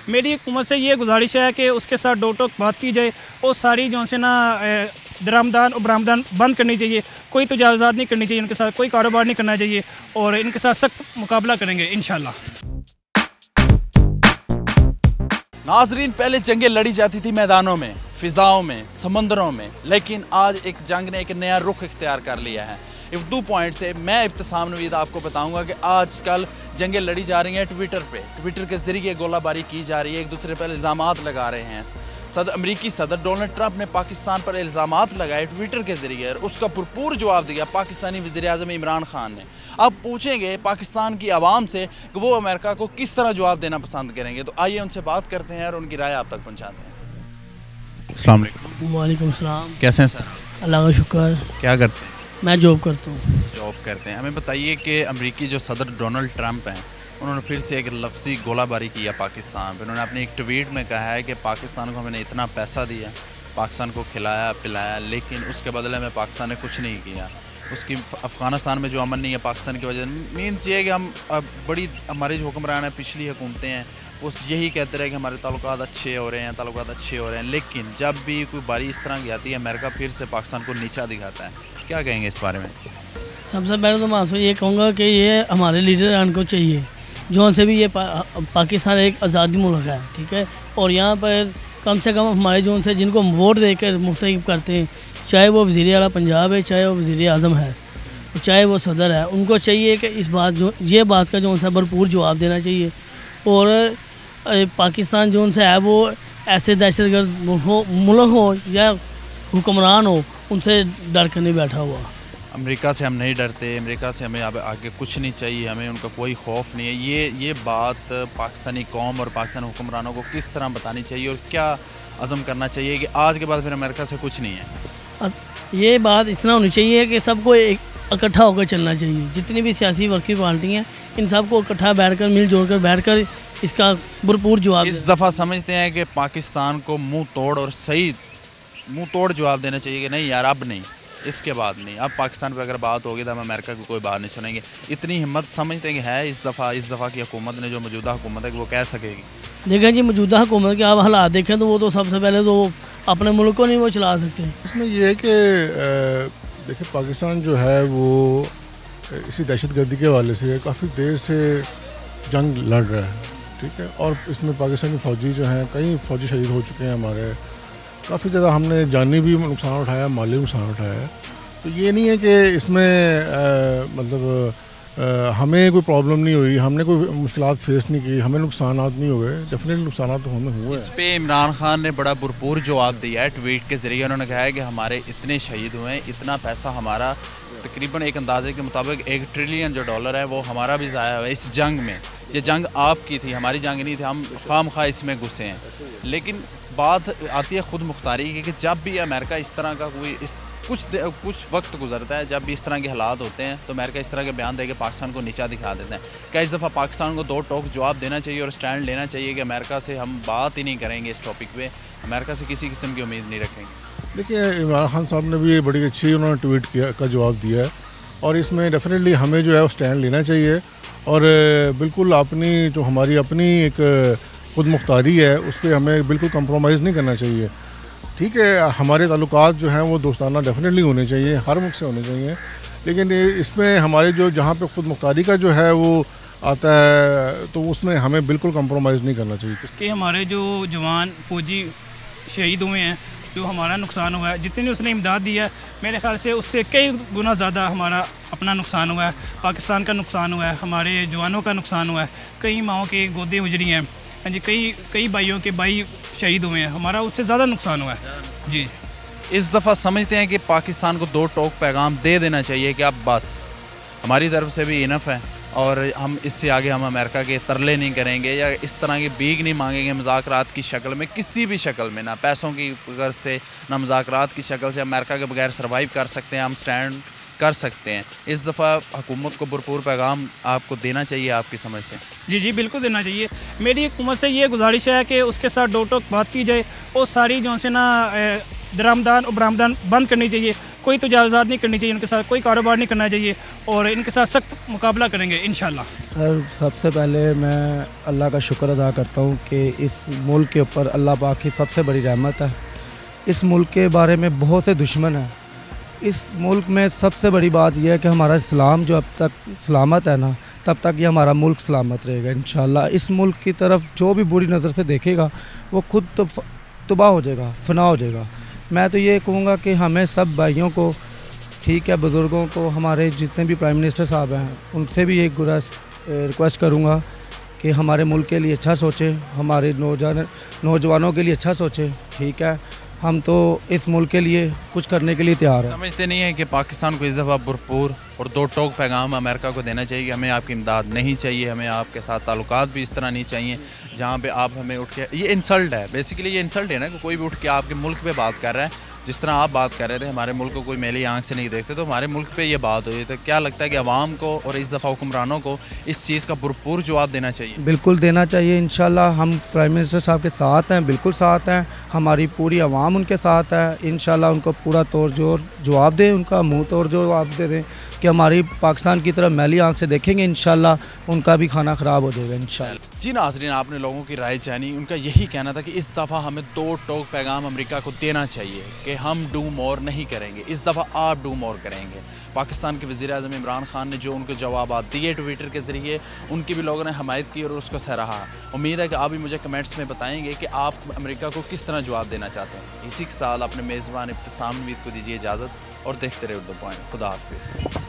मेरी हुकूमत से ये गुजारिश है कि उसके साथ दो टोक बात की जाए और सारी जो से ना दरामदान और बरामदान बंद करनी चाहिए। कोई तजावुज़ात नहीं करनी चाहिए, उनके साथ कोई कारोबार नहीं करना चाहिए और इनके साथ सख्त मुकाबला करेंगे इंशाल्लाह। नाजरीन, पहले जंगें लड़ी जाती थी मैदानों में, फ़िज़ाओं में, समंदरों में, लेकिन आज एक जंग ने एक नया रुख इख्तियार कर लिया है। इफ्दू पॉइंट से मैं इब्तिसाम नवीद आपको बताऊंगा कि आजकल जंगें लड़ी जा रही हैं ट्विटर पे। ट्विटर के ज़रिए गोलाबारी की जा रही है, एक दूसरे पर इल्ज़ामात लगा रहे हैं। अमेरिकी सदर डोनाल्ड ट्रंप ने पाकिस्तान पर इल्ज़ामात लगाए ट्विटर के ज़रिए, और उसका भरपूर जवाब दिया पाकिस्तानी वज़ीर-ए-आज़म इमरान खान ने। अब पूछेंगे पाकिस्तान की आवाम से कि वो अमेरिका को किस तरह जवाब देना पसंद करेंगे। तो आइए उनसे बात करते हैं और उनकी राय आप तक पहुँचाते हैं। अस्सलाम वालेकुम। वालेकुम सलाम। कैसे हैं सर? अल्लाह का शुक्र। क्या करते हैं? मैं जॉब करता हूँ। जॉब करते हैं। हमें बताइए कि अमेरिकी जो सदर डोनाल्ड ट्रंप हैं, उन्होंने फिर से एक लफ्ज़ी गोलाबारी किया पाकिस्तान पर। उन्होंने अपनी एक ट्वीट में कहा है कि पाकिस्तान को हमने इतना पैसा दिया, पाकिस्तान को खिलाया पिलाया, लेकिन उसके बदले में पाकिस्तान ने कुछ नहीं किया। उसकी अफ़गानिस्तान में जो अमन नहीं है पाकिस्तान की वजह से, मीन्स ये कि हम बड़ी हमारे जो हुक्मरान हैं, पिछली हुकूमतें हैं, वो यही कहते रहे कि हमारे ताल्लुकात अच्छे हो रहे हैं, ताल्लुकात अच्छे हो रहे हैं, लेकिन जब भी कोई बारी इस तरह की आती है, अमेरिका फिर से पाकिस्तान को नीचा दिखाता है। क्या कहेंगे इस बारे में? सबसे पहले तो मैं आपसे ये कहूँगा कि ये हमारे लीडरान को चाहिए, जो से भी ये पाकिस्तान एक आज़ादी मुल्क है, ठीक है, और यहाँ पर कम से कम हमारे जो से जिनको हम वोट देकर मुख्तलिफ करते हैं, चाहे वो वज़ीर आला पंजाब है, चाहे वो वज़ीर आज़म है, चाहे वो सदर है, उनको चाहिए कि इस बात ये बात का जो सा भरपूर जवाब देना चाहिए। और पाकिस्तान जो से है वो ऐसे दहशतगर्द मुल्क हो या हुक्मरान हो, उनसे डर कर नहीं बैठा हुआ। अमेरिका से हम नहीं डरते, अमेरिका से हमें अब आगे कुछ नहीं चाहिए, हमें उनका कोई खौफ नहीं है। ये बात पाकिस्तानी कौम और पाकिस्तानी हुक्मरानों को किस तरह बतानी चाहिए और क्या अज़म करना चाहिए कि आज के बाद फिर अमेरिका से कुछ नहीं है? ये बात इतना होनी चाहिए कि सबको एक इकट्ठा होकर चलना चाहिए। जितनी भी सियासी वर्किंग पार्टी हैं, इन सबको इकट्ठा बैठकर मिलजुल कर बैठकर इसका भरपूर जवाब इस दफ़ा समझते हैं कि पाकिस्तान को मुँह तोड़ और सही मुँह तोड़ जवाब देना चाहिए कि नहीं यार, अब नहीं, इसके बाद नहीं, अब पाकिस्तान पर अगर बात होगी तो हम अमेरिका की कोई बात नहीं सुनेंगे। इतनी हिम्मत समझते हैं कि है इस दफ़ा की हुकूमत ने, जो मौजूदा हुकूमत है, कि वो कह सकेगी? देखें जी, मौजूदा हुकूमत के आप हालात देखें तो वो तो सबसे पहले तो अपने मुल्क को नहीं वो चला सकते। इसमें यह है कि देखिए, पाकिस्तान जो है वो इसी दहशतगर्दी के हवाले से काफ़ी देर से जंग लड़ रहा है, ठीक है, और इसमें पाकिस्तानी फ़ौजी जो हैं, कई फ़ौजी शहीद हो चुके हैं हमारे, काफ़ी ज़्यादा हमने जानी भी नुकसान उठाया, माली नुकसान उठाया है। तो ये नहीं है कि इसमें मतलब हमें कोई प्रॉब्लम नहीं हुई, हमने कोई मुश्किलात फेस नहीं की, हमें नुकसानात नहीं हुए। डेफिनेटली नुकसानात तो हमें हुए। इस पे इमरान खान ने बड़ा भरपूर जवाब दिया है ट्वीट के ज़रिए। उन्होंने कहा है कि हमारे इतने शहीद हुए हैं, इतना पैसा हमारा तकरीबन एक अंदाजे के मुताबिक $1 ट्रिलियन जो डॉलर है वो हमारा भी ज़ाया हुआ है इस जंग में। ये जंग आपकी थी, हमारी जंग नहीं थी, हम खामखा इसमें घुसे हैं। लेकिन बात आती है खुद मुख्तारी की कि जब भी अमेरिका इस तरह का कोई कुछ वक्त गुजरता है, जब भी इस तरह के हालात होते हैं, तो अमेरिका इस तरह के बयान देकर पाकिस्तान को नीचा दिखा देते हैं। क्या इस दफ़ा पाकिस्तान को दो टोक जवाब देना चाहिए और स्टैंड लेना चाहिए कि अमेरिका से हम बात ही नहीं करेंगे इस टॉपिक पे, अमेरिका से किसी किस्म की उम्मीद नहीं रखेंगे? देखिए, इमरान खान साहब ने भी बड़ी अच्छी उन्होंने ट्वीट किया का जवाब दिया है, और इसमें डेफिनेटली हमें जो है वो स्टैंड लेना चाहिए, और बिल्कुल अपनी जो हमारी अपनी एक खुद मुख्तारी है उस पर हमें बिल्कुल कंप्रोमाइज़ नहीं करना चाहिए। ठीक है, हमारे ताल्लुकात जो हैं वो दोस्ताना डेफिनेटली होने चाहिए, हर मुल्क से होने चाहिए, लेकिन इसमें हमारे जो जहाँ पे खुद मुख्तारी का जो है वो आता है, तो उसमें हमें बिल्कुल कंप्रोमाइज़ नहीं करना चाहिए। कि हमारे जो जवान फौजी शहीद हुए हैं, जो हमारा नुकसान हुआ है, जितनी उसने इमदाद दी है, मेरे ख्याल से उससे कई गुना ज़्यादा हमारा अपना नुकसान हुआ है, पाकिस्तान का नुकसान हुआ है, हमारे जवानों का नुकसान हुआ है, कई माओं के गोदे उजड़ी हैं जी, कई भाइयों के भाई शहीद हुए हैं, हमारा उससे ज़्यादा नुकसान हुआ है जी। इस दफ़ा समझते हैं कि पाकिस्तान को दो टोक पैगाम दे देना चाहिए कि अब बस हमारी तरफ से भी इनफ है और हम इससे आगे हम अमेरिका के तरले नहीं करेंगे या इस तरह की भीख नहीं मांगेंगे मुज़ाकरात की शक्ल में, किसी भी शक्ल में, ना पैसों की गर्ज से ना मुज़ाकरात की शक्ल से अमेरिका के बगैर सर्वाइव कर सकते हैं, हम स्टैंड कर सकते हैं। इस दफ़ा हुकूमत को भरपूर पैगाम आपको देना चाहिए आपकी समझ से? जी जी बिल्कुल देना चाहिए। मेरी हुकूमत से ये गुजारिश है कि उसके साथ दो टोक बात की जाए और सारी जो से ना दरामदान और बरामदान बंद करनी चाहिए। कोई तजावुज़ात नहीं करनी चाहिए, उनके साथ कोई कारोबार नहीं करना चाहिए और इनके साथ सख्त मुकाबला करेंगे इंशाल्लाह। सर सबसे पहले मैं अल्लाह का शुक्र अदा करता हूँ कि इस मुल्क के ऊपर अल्लाह पाक की सबसे बड़ी रहमत है। इस मुल्क के बारे में बहुत से दुश्मन हैं। इस मुल्क में सबसे बड़ी बात यह है कि हमारा इस्लाम जो अब तक सलामत है ना, तब तक ये हमारा मुल्क सलामत रहेगा इंशाल्लाह। इस मुल्क की तरफ जो भी बुरी नज़र से देखेगा वो खुद तो तबाह हो जाएगा, फना हो जाएगा। मैं तो ये कहूँगा कि हमें सब भाइयों को, ठीक है, बुज़ुर्गों को, हमारे जितने भी प्राइम मिनिस्टर साहब हैं उनसे भी एक रिक्वेस्ट करूँगा कि हमारे मुल्क के लिए अच्छा सोचें, हमारे नौजवानों के लिए अच्छा सोचें। ठीक है, हम तो इस मुल्क के लिए कुछ करने के लिए तैयार हैं। समझते नहीं है कि पाकिस्तान को इस दफ़ा भरपूर और दो टोक पैगाम अमेरिका को देना चाहिए कि हमें आपकी इमदाद नहीं चाहिए, हमें आपके साथ ताल्लुकात भी इस तरह नहीं चाहिए जहाँ पे आप हमें उठ के, ये इंसल्ट है बेसिकली, ये इंसल्ट है ना कि कोई भी उठ के आपके मुल्क पे बात कर रहा है। जिस तरह आप बात कर रहे थे हमारे मुल्क को कोई मेली आंख से नहीं देखते, तो हमारे मुल्क पे ये बात हुई, तो क्या लगता है कि अवाम को और इस दफ़ा हुक्मरानों को इस चीज़ का भरपूर जवाब देना चाहिए? बिल्कुल देना चाहिए इंशाल्लाह। हम प्राइम मिनिस्टर साहब के साथ हैं, बिल्कुल साथ हैं, हमारी पूरी आवाम उनके साथ है। इंशाल्लाह उनको पूरा तोड़ जोड़ जवाब दें, उनका मुँह तोड़ जवाब दे दें कि हमारी पाकिस्तान की तरफ मैली आंख से देखेंगे, इंशाल्लाह उनका भी खाना ख़राब हो जाएगा इंशाल्लाह। जी नाज़रीन, आपने लोगों की राय जानी। उनका यही कहना था कि इस दफ़ा हमें दो टोक पैगाम अमेरिका को देना चाहिए कि हम डू मोर नहीं करेंगे, इस दफ़ा आप डू मोर करेंगे। पाकिस्तान के वज़ीर-ए-आज़म इमरान खान ने जो उनको जवाब दिए ट्विटर के ज़रिए, उनकी भी लोगों ने हमायत की और उसको सराहा। उम्मीद है कि आप भी मुझे कमेंट्स में बताएंगे कि आप अमेरिका को किस तरह जवाब देना चाहते हैं। इसी के साथ अपने मेज़बान इब्तिसाम नवीद को दीजिए इजाज़त और देखते रहे उर्दू पॉइंट। खुदा हाफिज़।